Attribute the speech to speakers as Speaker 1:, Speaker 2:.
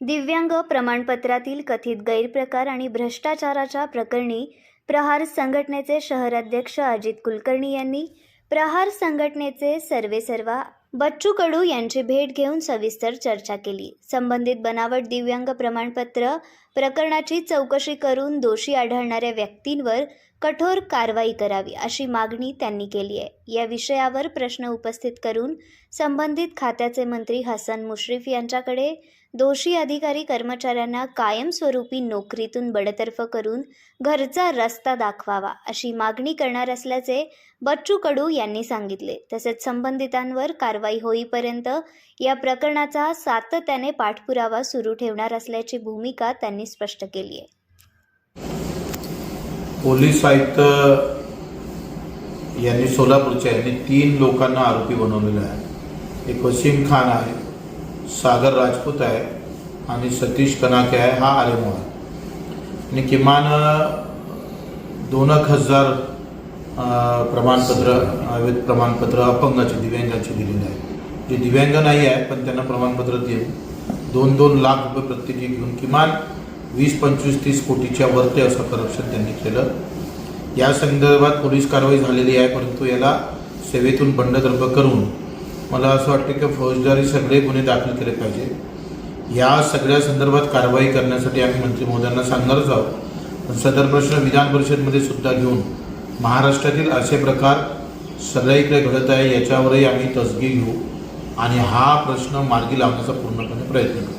Speaker 1: दिव्यांग प्रमाणपत्रातील कथित गैरप्रकार आणि भ्रष्टाचाराच्या प्रकरणी प्रहार संघटनेचे शहराध्यक्ष अजित कुलकर्णी यांनी प्रहार संघटनेचे सर्वेसर्वा बच्चू कडू यांची भेट घेऊन सविस्तर चर्चा केली। संबंधित बनावट दिव्यांग प्रमाणपत्र प्रकरणाची चौकशी करून दोषी आढळणाऱ्या व्यक्तींवर कठोर कारवाई करावी अशी मागणी त्यांनी केली आहे। या विषयावर प्रश्न उपस्थित करून संबंधित खात्याचे मंत्री हसन मुश्रीफ यांच्याकडे दोषी अधिकारी कर्मचाऱ्यांना कायमस्वरूपी नोकरीतून बडतर्फ करून घरचा रस्ता दाखवावा अशी मागणी करणार असल्याचे बच्चू कडू यांनी सांगितले। तसेच संबंधितांवर कारवाई होईपर्यंत या प्रकरणाचा सातत्याने पाठपुरावा सुरू ठेवणार असल्याची भूमिका त्यांनी स्पष्ट केली आहे।
Speaker 2: पोलीस आयुक्त यांनी सोलापूरच्या यांनी 3 लोकांना आरोपी बनवलेला आहे। एक वसीम खान आहे, सागर राजपूत आहे आणि सतीश कनाके आहे, हा आलेमो आहे। आणि किमान 2,000 प्रमाणपत्र अवैध प्रमाणपत्र अपंगाचे दिव्यांगाचे दिलेले आहे। जे दिव्यांग नाही आहे पण त्यांना प्रमाणपत्र देऊन 2-2 लाख रुपये प्रत्येकी घेऊन किमान 20-25-30 कोटीच्या वरती असं करप्शन त्यांनी केलं। या संदर्भात पोलीस कारवाई झालेली आहे, परंतु याला सेवेतून बंडतर्फ करून मला असं वाटतं की फौजदारी सगळे गुन्हे दाखल केले पाहिजे। या सगळ्या संदर्भात कारवाई करण्यासाठी आम्ही मंत्री महोदयांना सांगणारच आहोत। सदर प्रश्न विधान परिषदेमध्ये सुद्धा घेऊन महाराष्ट्रातील असे प्रकार सगळीकडे घडत आहे याच्यावरही आम्ही तसदी घेऊ आणि हा प्रश्न मार्गी लावण्याचा पूर्णपणे प्रयत्न करू।